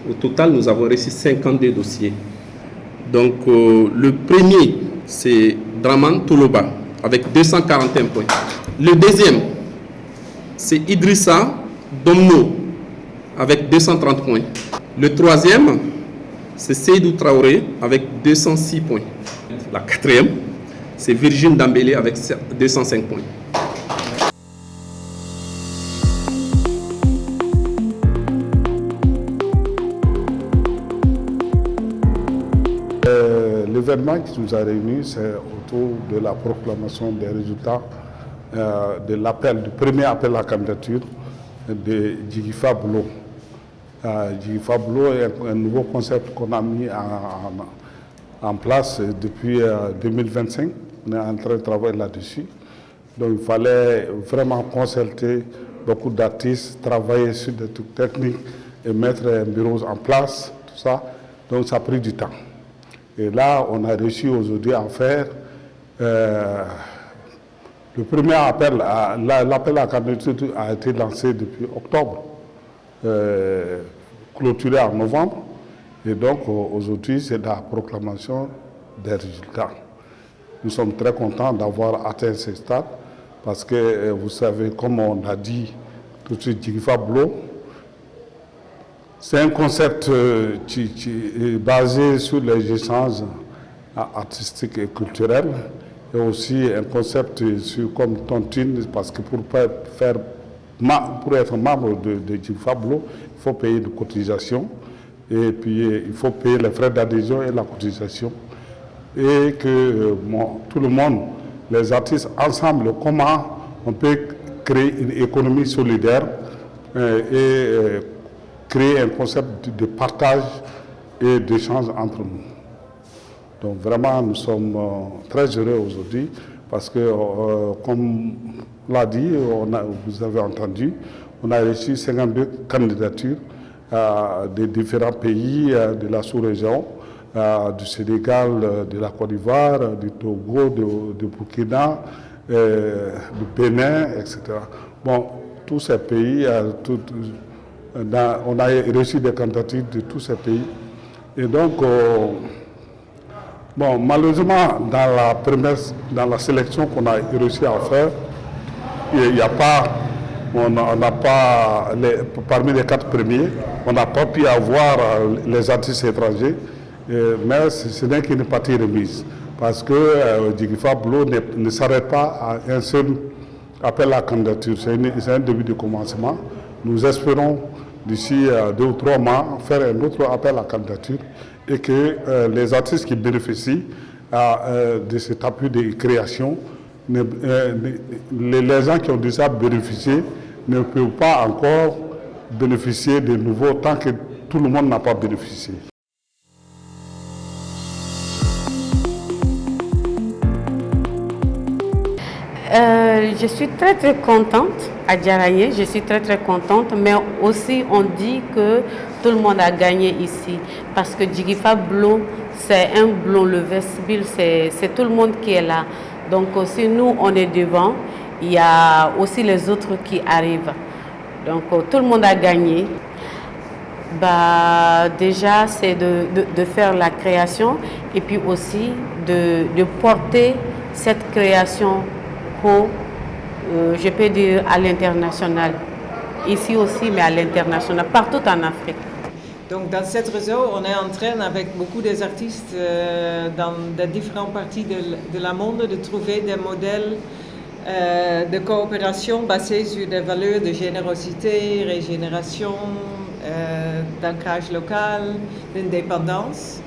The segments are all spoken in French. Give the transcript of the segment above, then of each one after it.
Au total, nous avons reçu 52 dossiers. Donc, le premier, c'est Draman Toloba, avec 241 points. Le deuxième, c'est Idrissa Domno, avec 230 points. Le troisième, c'est Seydou Traoré, avec 206 points. La quatrième, c'est Virgile Dambélé, avec 205 points. L'événement qui nous a réunis, c'est autour de la proclamation des résultats de l'appel, du premier appel à la candidature de Djigifa Blo. Djigifa Blo est un nouveau concept qu'on a mis en place depuis 2025. On est en train de travailler là-dessus. Donc il fallait vraiment consulter beaucoup d'artistes, travailler sur des trucs techniques et mettre un bureau en place, tout ça. Donc ça a pris du temps. Et là, on a réussi aujourd'hui à faire le premier appel. L'appel à la candidature a été lancé depuis octobre, clôturé en novembre. Et donc aujourd'hui, c'est la proclamation des résultats. Nous sommes très contents d'avoir atteint ce stade parce que vous savez, comme on a dit tout de suite, Djigifa Blo, c'est un concept basé sur les échanges artistiques et culturels et aussi un concept comme tontine, parce que pour être membre de Djigifa Blo, il faut payer des cotisations et puis il faut payer les frais d'adhésion et la cotisation. Et que tout le monde, les artistes ensemble, comment on peut créer une économie solidaire et créer un concept de partage et d'échange entre nous. Donc vraiment, nous sommes très heureux aujourd'hui parce que, comme l'a dit, vous avez entendu, on a reçu 52 candidatures de différents pays de la sous-région, du Sénégal, de la Côte d'Ivoire, du Togo, du Burkina, du Bénin, etc. Bon, tous ces pays, on a reçu des candidatures de tous ces pays. Et donc, bon, malheureusement, dans la sélection qu'on a réussi à faire, il n'y a pas, on n'a pas, parmi les 4 premiers, on n'a pas pu avoir les artistes étrangers, mais ce n'est qu'une partie remise. Parce que Djigifa Blo ne s'arrête pas à un seul appel à la candidature. C'est un début de commencement. Nous espérons d'ici 2 ou 3 mois faire un autre appel à la candidature et que les artistes qui bénéficient de cet appui de création, les gens qui ont déjà bénéficié ne peuvent pas encore bénéficier de nouveau tant que tout le monde n'a pas bénéficié. Je suis très contente à Djaraye, je suis très contente, mais aussi on dit que tout le monde a gagné ici parce que Djigifa Blo, c'est un blond, le vestibule, c'est tout le monde qui est là. Donc si nous on est devant, il y a aussi les autres qui arrivent. Donc tout le monde a gagné. Déjà c'est de faire la création et puis aussi de porter cette création pour, je peux dire, à l'international. Ici aussi, mais à l'international, partout en Afrique. Donc dans cette réseau, on est en train avec beaucoup des artistes dans les différentes parties de la monde de trouver des modèles de coopération basés sur des valeurs de générosité, régénération, d'ancrage local, d'indépendance,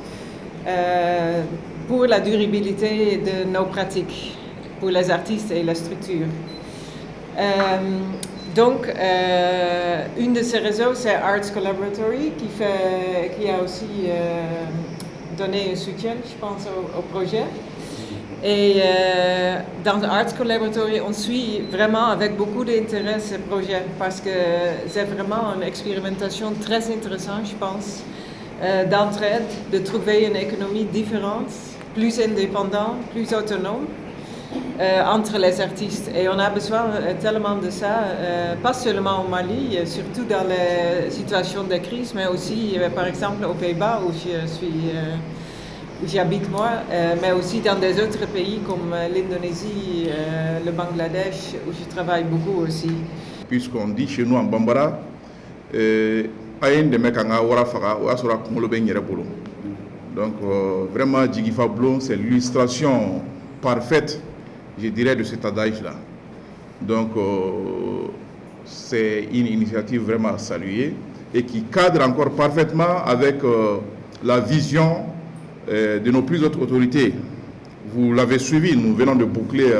pour la durabilité de nos pratiques, pour les artistes et la structure. Donc, une de ces réseaux, c'est Arts Collaboratory, qui a aussi donné un soutien, je pense, au projet. Et dans Arts Collaboratory, on suit vraiment avec beaucoup d'intérêt ce projet, parce que c'est vraiment une expérimentation très intéressante, je pense, d'entraide, de trouver une économie différente, plus indépendante, plus autonome. entre les artistes. Et on a besoin tellement de ça, pas seulement au Mali, surtout dans les situations de crise, mais aussi, par exemple, aux Pays-Bas, où j'habite moi, mais aussi dans des autres pays comme l'Indonésie, le Bangladesh, où je travaille beaucoup aussi. Puisqu'on dit chez nous en Bambara, donc vraiment Djigui Fablo, c'est l'illustration parfaite, je dirais, de cet adage-là. Donc c'est une initiative vraiment à saluer et qui cadre encore parfaitement avec la vision de nos plus hautes autorités. Vous l'avez suivi, nous venons de boucler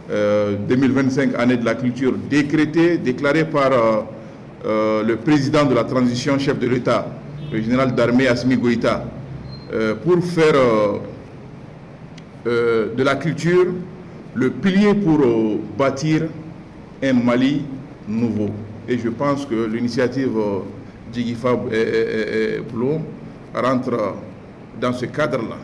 2025 année de la culture déclarée par le président de la transition, chef de l'État, le général d'armée Assimi Goïta, pour faire de la culture le pilier pour bâtir un Mali nouveau. Et je pense que l'initiative Djigui Fablo rentre dans ce cadre-là.